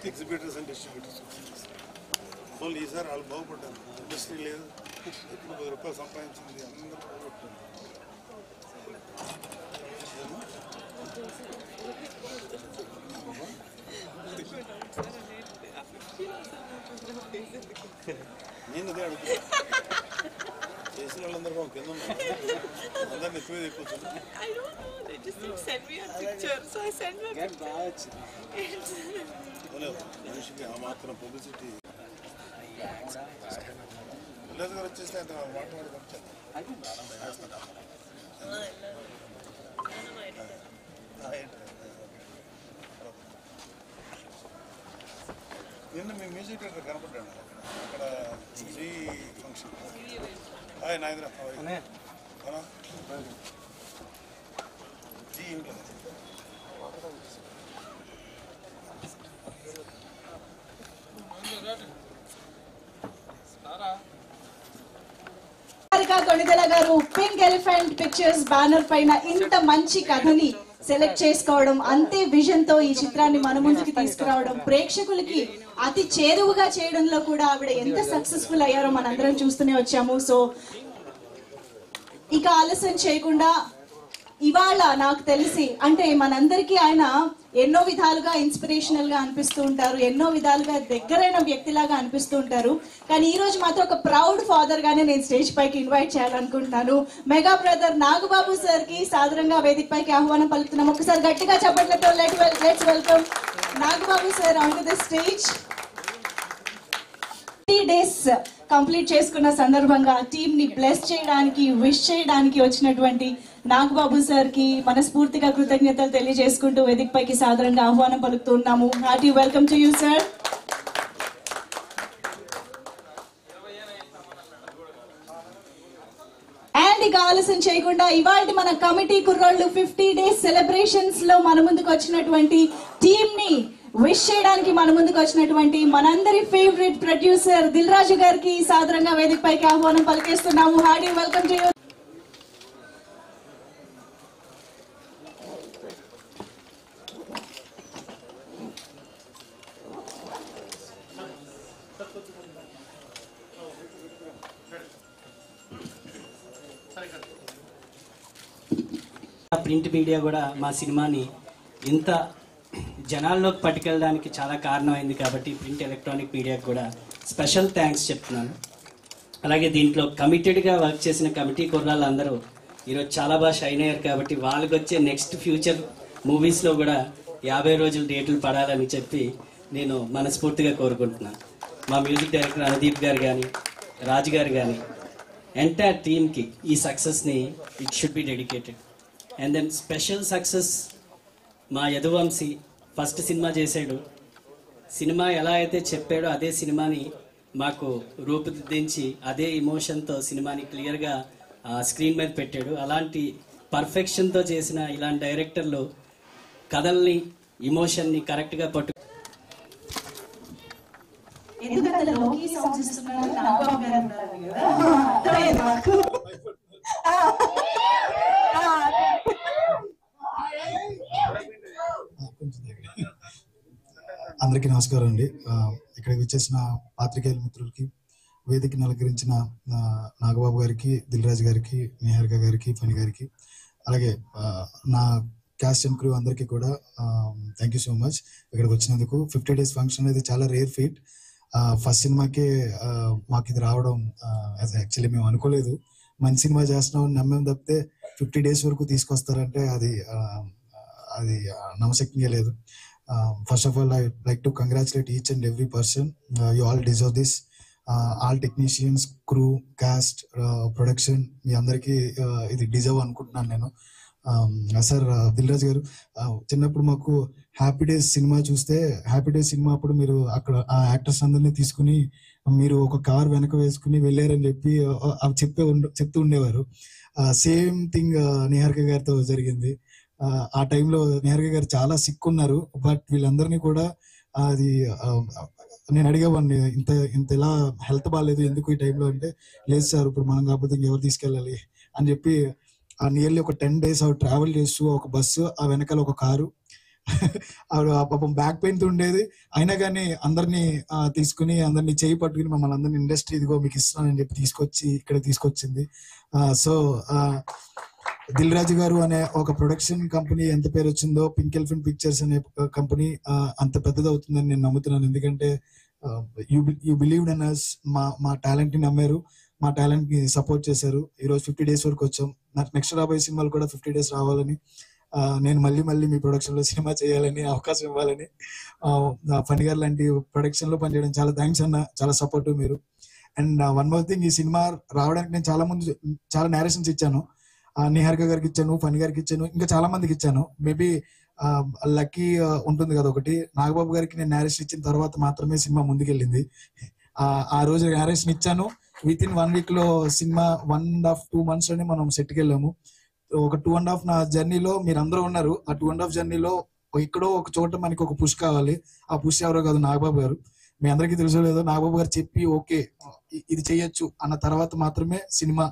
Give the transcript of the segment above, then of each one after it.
Exhibitors and distributors only ఈసారి వాళ్ళు బాగుపడ్డారు. Industry లేదు, ఇప్పుడు 10 రూపాయలు సంపాదించింది అందరూ బాగుపడ్డారు. నేను అదే అడుగుతున్నా, చేసిన వాళ్ళందరూ బాగు కింద అందరిని ఎక్కువ ఎక్కువ మనిషికి ఆ మాత్రం పబ్లిసిటీ విలేజ్ గారు వచ్చేస్తే అంత మాట్లాడి నిన్న మీ మ్యూజిక్ డైరెక్టర్ కనపడ్డాడు అక్కడ శ్రీ ఫంక్షన్. హాయ్ నాయద్రా జీ ఇంట్లో కొణిదెల గారు పింక్ ఎలిఫెంట్ పిక్చర్స్ బ్యానర్ పైన ఇంత మంచి కథని సెలెక్ట్ చేసుకోవడం, అంతే విజన్ తో ఈ చిత్రాన్ని మన ముందుకి తీసుకురావడం, ప్రేక్షకులకి అతి చేరువుగా చేయడంలో కూడా ఆవిడ ఎంత సక్సెస్ఫుల్ అయ్యారో మనందరం చూస్తూనే వచ్చాము. సో ఇక ఆలస్యం చేయకుండా ఇవాళ నాకు తెలిసి అంటే మనందరికీ ఆయన ఎన్నో విధాలుగా ఇన్స్పిరేషనల్ గా అనిపిస్తూ ఉంటారు, ఎన్నో విధాలుగా దగ్గరైన వ్యక్తిలాగా అనిపిస్తూ ఉంటారు. కానీ ఈ రోజు మాత్రం ఒక ప్రౌడ్ ఫాదర్ గానే నేను స్టేజ్ పైకి ఇన్వైట్ చేయాలనుకుంటున్నాను. మెగా బ్రదర్ నాగబాబు సార్ కి సాదరంగా వేదిక పైకి ఆహ్వానం పలుకుతున్నాం. ఒకసారి గట్టిగా చప్పట్లతో let's welcome Nagababu sir on to the stage. 3 days complete చేసుకున్న సందర్భంగా టీమ్ ని బ్లెస్ చేయడానికి, విష్ చేయడానికి వచ్చినటువంటి నాగబాబు సార్ కి మనస్ఫూర్తిగా కృతజ్ఞతలు తెలియజేసుకుంటూ వేదిక పైకి సాదరంగా ఆహ్వానం పలుకుతున్నాము. Hearty welcome to you sir. And ఇక ఆలస్యం చేయకుండా ఇవాళ మన కమిటీ కుర్రోళ్ళు 50 days సెలబ్రేషన్స్ లో మన ముందుకు వచ్చినటువంటి టీమ్ ని విష్ చేయడానికి మన ముందుకు వచ్చినటువంటి మనందరి ఫేవరెట్ ప్రొడ్యూసర్ దిల్ రాజు గారికి సాదరంగా వేదిక పైకి ఆహ్వానం పలికేస్తున్నాము. Hearty welcome to you. Print media కూడా మా సినిమాని ఇంత జనాల్లోకి పట్టుకెళ్ళడానికి చాలా కారణమైంది కాబట్టి ప్రింట్ ఎలక్ట్రానిక్ మీడియాకి కూడా స్పెషల్ థ్యాంక్స్ చెప్తున్నాను. అలాగే దీంట్లో కమిటెడ్గా వర్క్ చేసిన కమిటీ కుర్రాళ్ళందరూ ఈరోజు చాలా బాగా షైన్ అయ్యారు కాబట్టి వాళ్ళకి వచ్చే నెక్స్ట్ ఫ్యూచర్ మూవీస్లో కూడా 50 రోజులు డేట్లు పడాలని చెప్పి నేను మనస్ఫూర్తిగా కోరుకుంటున్నాను. మా మ్యూజిక్ డైరెక్టర్ అనుదీప్ గారు కానీ, రాజు గారు కానీ, ఎంటైర్ టీమ్కి ఈ సక్సెస్ని it should be dedicated. And then special success మా యదువంశీ ఫస్ట్ సినిమా చేశాడు. సినిమా ఎలా అయితే చెప్పాడో అదే సినిమాని మాకు రూపుదిద్దించి అదే ఇమోషన్తో సినిమాని క్లియర్గా స్క్రీన్ మీద పెట్టాడు. అలాంటి పర్ఫెక్షన్తో చేసిన ఇలాంటి డైరెక్టర్లు కథల్ని, ఇమోషన్ని కరెక్ట్గా పట్టు అందరికీ నమస్కారం అండి. ఇక్కడికి వచ్చేసిన పాత్రికేయుల మిత్రులకి, వేదికను అలంకరించిన నాగబాబు గారికి, దిల్ రాజు గారికి, నిహారిక గారికి, ఫణి గారికి, అలాగే నా క్యాస్ట్ అండ్ క్రూ అందరికీ కూడా థ్యాంక్ యూ సో మచ్. ఇక్కడికి వచ్చినందుకు 50 days ఫంక్షన్ అనేది చాలా రేర్ ఫీట్. ఫస్ట్ సినిమాకే మాకు ఇది రావడం యాక్చువల్లీ మేము అనుకోలేదు. మంచి సినిమా చేస్తున్నామని నమ్మేం తప్పితే 50 days వరకు తీసుకొస్తారంటే అది నమ్మశక్యంగా లేదు. First of all, I would like to congratulate each and every person. You all deserve this. All technicians, crew, cast, production, మీ అందరికీ ఇది డిజర్వ్ అనుకుంటున్నాను నేను. సార్ దిల్ రాజు గారు, చిన్నప్పుడు మాకు హ్యాపీ డేస్ సినిమా చూస్తే, హ్యాపీ డేస్ సినిమా అప్పుడు మీరు అక్కడ ఆ యాక్టర్స్ అందరినీ తీసుకుని మీరు ఒక కార్ వెనక వేసుకుని వెళ్ళారని చెప్పి అవి చెప్తూ ఉండేవారు. సేమ్ థింగ్ నిహారిక గారితో జరిగింది. ఆ టైంలో నిహారిక గారు చాలా సిక్ ఉన్నారు. బట్ వీళ్ళందరినీ కూడా అది నేను అడిగేవాడిని, ఇంత ఇలా హెల్త్ బాగాలేదు ఎందుకు ఈ టైంలో అంటే, లేదు సార్ ఇప్పుడు మనం కాకపోతే ఇంకెవరు తీసుకెళ్ళాలి అని చెప్పి ఆ నియర్లీ ఒక 10 days ఆవిడ ట్రావెల్ చేస్తూ ఒక బస్సు, ఆ వెనకాల ఒక కారు, ఆవిడ పాపం బ్యాక్ పెయిన్తో ఉండేది, అయినా కానీ అందరినీ తీసుకుని అందరినీ చేయి పట్టుకుని మమ్మల్ని అందరినీ ఇండస్ట్రీ ఇదిగో మీకు ఇస్తున్నానని చెప్పి తీసుకొచ్చి ఇక్కడ తీసుకొచ్చింది. సో దిల్ రాజు గారు అనే ఒక ప్రొడక్షన్ కంపెనీ ఎంత పేరు వచ్చిందో, పింక్ ఎలిఫెంట్ పిక్చర్స్ అనే కంపెనీ అంత పెద్దది అవుతుందని నేను నమ్ముతున్నాను. ఎందుకంటే యూ బిలీవ్డ్ ఇన్ us, మా టాలెంట్ ని నమ్మారు, మా టాలెంట్ ని సపోర్ట్ చేశారు. ఈరోజు 50 days వరకు వచ్చాం. నాకు నెక్స్ట్ రాబోయే సినిమాలు కూడా 50 days రావాలని, నేను మళ్ళీ మీ ప్రొడక్షన్ లో సినిమా చేయాలని అవకాశం ఇవ్వాలని, ఫణి గారు లాంటి ప్రొడక్షన్ లో పనిచేయడం చాలా థ్యాంక్స్ అన్న, చాలా సపోర్టివ్ మీరు. అండ్ వన్ మోర్ థింగ్, ఈ సినిమా రావడానికి నేను చాలా నేరేషన్స్ ఇచ్చాను. నిహారిక గారికి ఇచ్చాను, ఫణి గారికి ఇచ్చాను, ఇంకా చాలా మందికి ఇచ్చాను. మేబీ లక్కీ ఉంటుంది కదా ఒకటి, నాగబాబు గారికి నేను నేరేషన్ ఇచ్చిన తర్వాత మాత్రమే సినిమా ముందుకెళ్ళింది. ఆ రోజు నేరేషన్ ఇచ్చాను, విత్ ఇన్ 1 week లో సినిమా 1.5-2 months లోనే మనం సెట్కి వెళ్ళాము. ఒక 2.5 నా జర్నీలో మీరు అందరూ ఉన్నారు. ఆ 2.5 జర్నీలో ఎక్కడో ఒక చోట మనకి ఒక పుష్ కావాలి. ఆ పుష్ ఎవరో కాదు, నాగబాబు గారు. మీ అందరికీ తెలుసో లేదో, నాగబాబు గారు చెప్పి ఓకే ఇది చెయ్యొచ్చు అన్న తర్వాత మాత్రమే సినిమా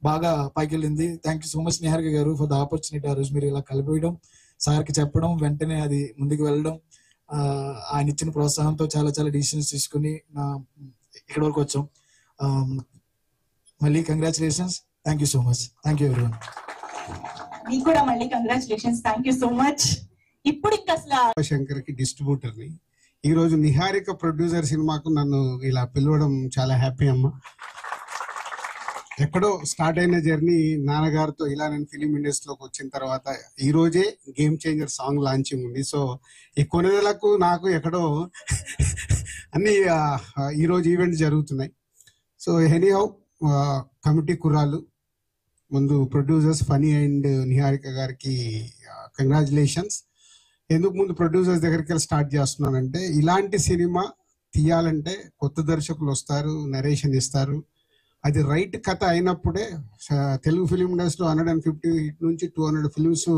బాగా పైకి వెళ్ళింది. Thank you so much Niharika గారు ఫర్ ద ఆపర్చునిటీ. ఆ రోజు మీరు ఇలా కలిపేయడం, సార్కి చెప్పడం, వెంటనే అది ముందుకు వెళ్ళడం, ఆయన ఇచ్చిన ప్రోత్సాహంతో చాలా డిసిషన్స్ తీసుకుని ఇక్కడ వరకు వచ్చాం. మళ్ళీ congratulations, thank you so much, thank you everyone. మీకు కూడా మళ్ళీ congratulations, thank you so much. ఇప్పుడు ఇంకా అసలు శంకర్ కి డిస్ట్రిబ్యూటర్ని, ఈ రోజు నిహారిక ప్రొడ్యూసర్ సినిమాకు నన్ను ఇలా పిలవడం చాలా హ్యాపీ అమ్మ. ఎక్కడో స్టార్ట్ అయిన జర్నీ నాన్నగారితో ఇలా నేను ఫిలిం ఇండస్ట్రీలోకి వచ్చిన తర్వాత ఈ రోజే గేమ్ చేంజర్ సాంగ్ లాంచింగ్ ఉంది. సో ఈ కొనుగోలకు నాకు ఎక్కడో అన్ని ఈరోజు ఈవెంట్ జరుగుతున్నాయి. సో ఎనీహౌ కమిటీ కుర్రాళ్ళు, ముందు ప్రొడ్యూసర్స్ ఫనీ అండ్ నిహారిక గారికి కంగ్రాచులేషన్స్. ఎందుకు ముందు ప్రొడ్యూసర్స్ దగ్గరికి స్టార్ట్ చేస్తున్నానంటే, ఇలాంటి సినిమా తీయాలంటే కొత్త దర్శకులు వస్తారు, నరేషన్ ఇస్తారు, అది రైట్ కథ అయినప్పుడే తెలుగు ఫిలిం ఇండస్ట్రీలో 150 నుంచి 200 ఫిలిమ్స్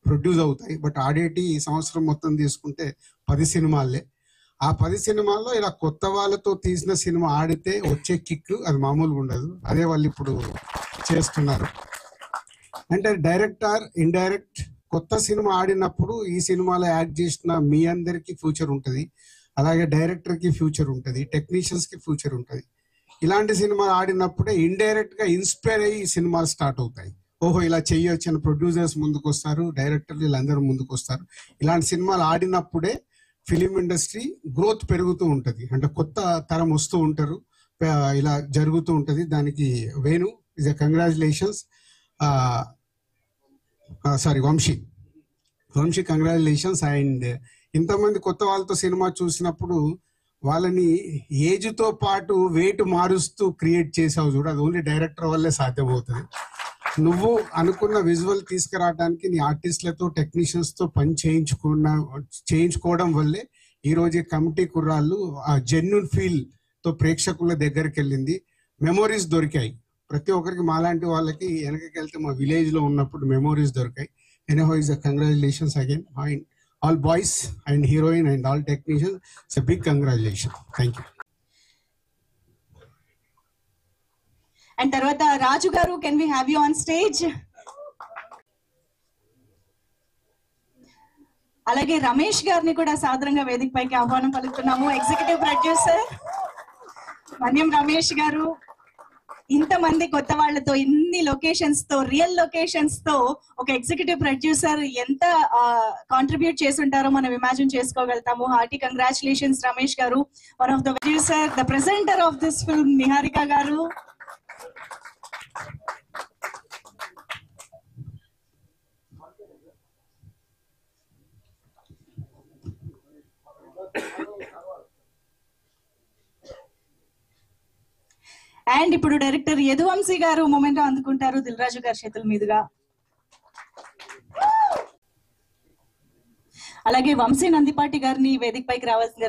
ప్రొడ్యూస్ అవుతాయి. బట్ ఆడేటి ఈ సంవత్సరం మొత్తం తీసుకుంటే 10 సినిమాలే. ఆ 10 సినిమాల్లో ఇలా కొత్త వాళ్ళతో తీసిన సినిమా ఆడితే వచ్చే కిక్ అది మామూలుగా ఉండదు. అదే వాళ్ళు ఇప్పుడు చేస్తున్నారు. అంటే డైరెక్టర్ ఇండైరెక్ట్ కొత్త సినిమా ఆడినప్పుడు ఈ సినిమాలో యాక్ట్ చేసిన మీ అందరికి ఫ్యూచర్ ఉంటుంది, అలాగే డైరెక్టర్ కి ఫ్యూచర్ ఉంటుంది, టెక్నీషియన్స్ కి ఫ్యూచర్ ఉంటుంది. ఇలాంటి సినిమాలు ఆడినప్పుడే ఇండైరెక్ట్ గా ఇన్స్పైర్ అయ్యి ఈ సినిమాలు స్టార్ట్ అవుతాయి. ఓహో ఇలా చెయ్యొచ్చు అని ప్రొడ్యూసర్స్ ముందుకు వస్తారు, డైరెక్టర్లు వీళ్ళందరూ ముందుకు వస్తారు. ఇలాంటి సినిమాలు ఆడినప్పుడే ఫిలిం ఇండస్ట్రీ గ్రోత్ పెరుగుతూ ఉంటుంది, అంటే కొత్త తరం వస్తూ ఉంటారు, ఇలా జరుగుతూ ఉంటుంది. దానికి Venu is a congratulations. Vamshi congratulations. And ఇంతమంది కొత్త వాళ్ళతో సినిమా చూసినప్పుడు వాళ్ళని ఏజ్ తో పాటు వెయిట్ మారుస్తూ క్రియేట్ చేసావు చూడు, అది ఓన్లీ డైరెక్టర్ వల్లే సాధ్యమవుతుంది. నువ్వు అనుకున్న విజువల్ తీసుకురావడానికి నీ ఆర్టిస్టులతో టెక్నీషియన్స్ తో పని చేయించుకోవడం వల్లే ఈ రోజు కమిటీ కుర్రాళ్ళు ఆ జెన్యూన్ ఫీల్ తో ప్రేక్షకుల దగ్గరికి వెళ్ళింది. మెమోరీస్ దొరికాయి ప్రతి ఒక్కరికి. మాలాంటి వాళ్ళకి వెనకకి వెళ్తే మా విలేజ్ లో ఉన్నప్పుడు మెమోరీస్ దొరికాయి. Anyhow is congratulations again all boys and heroine and all technicians. It's a big congratulations. Thank you. And tarvata Raju garu, can we have you on stage? అలాగే రమేష్ గారిని కూడా సాదరంగా వేదిక పైకి ఆహ్వానం పలుకుతున్నాము. ఎగ్జిక్యూటివ్ ప్రొడ్యూసర్ మన్యం రమేష్ గారు ఇంతమంది కొత్త వాళ్ళతో, ఇన్ని లొకేషన్స్ తో, రియల్ లొకేషన్స్ తో ఒక ఎగ్జిక్యూటివ్ ప్రొడ్యూసర్ ఎంత కాంట్రిబ్యూట్ చేసి ఉంటారో మనం ఇమాజిన్ చేసుకోగలుగుతాము. హార్టీ కంగ్రాచులేషన్స్ రమేష్ గారు. One of the producer, the presenter of this film Niharika గారు. అండ్ ఇప్పుడు డైరెక్టర్ యదువంశీ గారు మొమెంటో అందుకుంటారు దిల్ రాజు గారి చేతుల మీదుగా. అలాగే వంశీ నందిపాటి గారిని వేదిక పైకి రావాల్సింది.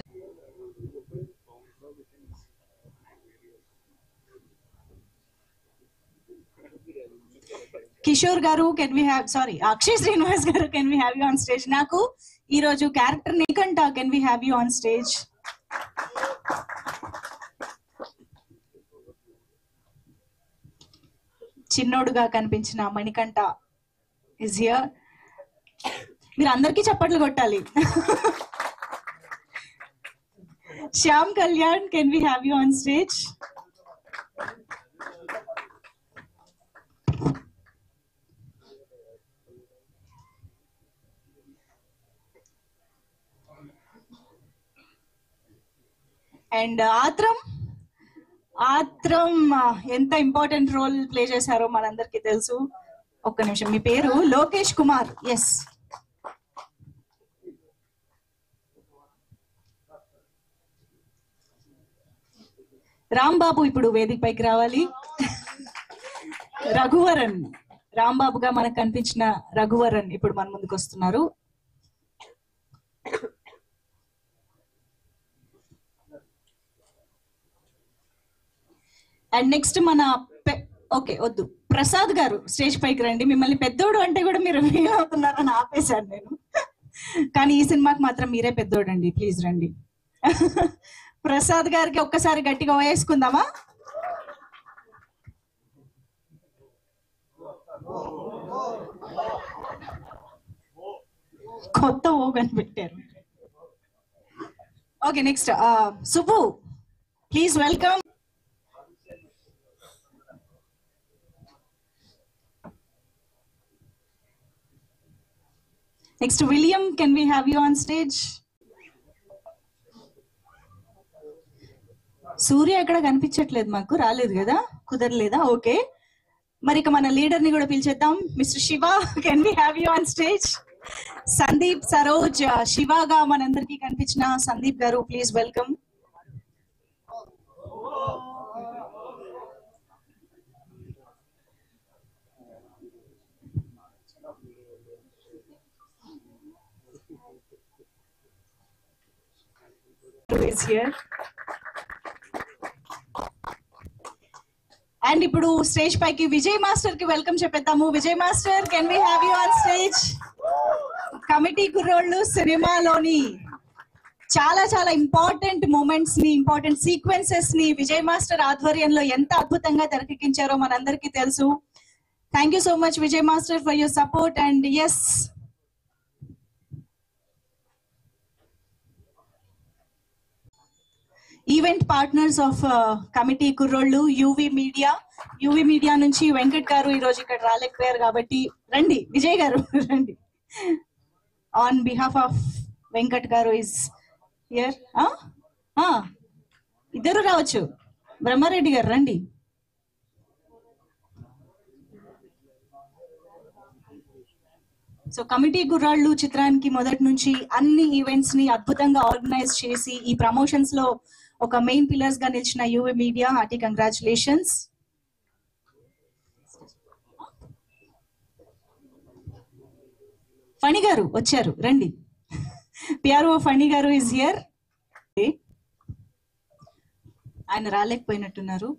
కిషోర్ గారు can we have, sorry Akshay Srinivas గారు can we have you on stage. నాకు ఈ రోజు క్యారెక్టర్ నీకంట can we have you on stage. చిన్నోడుగా కనిపించిన మణికంఠ ఇస్ హియర్. మీరు అందరికీ చప్పట్లు కొట్టాలి. Shyam Kalyan, can we have you on stage? And ఆత్రం ఎంత ఇంపార్టెంట్ రోల్ ప్లే చేశారో మనందరికీ తెలుసు. ఒక్క నిమిషం, మీ పేరు? లోకేష్ కుమార్. ఎస్, రాంబాబు ఇప్పుడు వేదిక పైకి రావాలి. రఘువరన్, రాంబాబుగా మనకు కనిపించిన రఘువరన్ ఇప్పుడు మన ముందుకు వస్తున్నారు. అండ్ నెక్స్ట్ మన ఓకే వద్దు, ప్రసాద్ గారు స్టేజ్ పైకి రండి. మిమ్మల్ని పెద్దోడు అంటే కూడా మీరు ఫీల్ అవుతున్నారని ఆపేశాను నేను, కానీ ఈ సినిమాకి మాత్రం మీరే పెద్దోడు అండి. ప్లీజ్ రండి. ప్రసాద్ గారికి ఒక్కసారి గట్టిగా వేసుకుందామా? కొత్త ఓ కనిపెట్టారు. Okay, next Subbu, please welcome. Next William, can we have you on stage? Surya ఎక్కడ కనిపించట్లేదు, మాకు రాలేదు కదా, కుదరలేదా? ఓకే, మరి ఇక మన లీడర్ ని కూడా పిలిచేద్దాం. Mister Shiva, can we have you on stage? Sandeep Saroj, శివగా మనందరికీ కనిపించిన సందీప్ గారు, please welcome. is here. And ఇప్పుడు స్టేజ్ పైకి విజయ్ మాస్టర్ కి వెల్కమ్ చెప్పేద్దాము. Vijay master, can we have you on stage? Committee Kurrollu సినిమాలోని చాలా చాలా ఇంపార్టెంట్ మూమెంట్స్ ని, ఇంపార్టెంట్ సీక్వెన్సెస్ ని విజయ్ మాస్టర్ ఆధ్వర్యంలో ఎంత అద్భుతంగా తెరకెక్కించారో మనందరికీ తెలుసు. Thank you so much Vijay master for your support. And yes, event partners of committee కుర్రోళ్ళు యువి మీడియా నుంచి వెంకట్ గారు ఈ రోజు ఇక్కడ రాలేకపోయారు కాబట్టి రండి. విజయ్ గారు రండి. ఆన్ బిహాఫ్ ఆఫ్ వెంకట్ గారు ఇస్ హియర్. ఇద్దరు రావచ్చు. బ్రహ్మారెడ్డి గారు రండి. సో కమిటీ కుర్రాళ్ళు చిత్రానికి మొదటి నుంచి అన్ని ఈవెంట్స్ ని అద్భుతంగా ఆర్గనైజ్ చేసి ఈ ప్రమోషన్స్ లో ఒక మెయిన్ పిల్లర్స్ గా నిలిచిన UV media, hearty congratulations. Phani గారు వచ్చారు, రండి. పిఆర్ఓ ఫణి గారు ఇస్ హియర్. ఆయన రాలేకపోయినట్టున్నారు.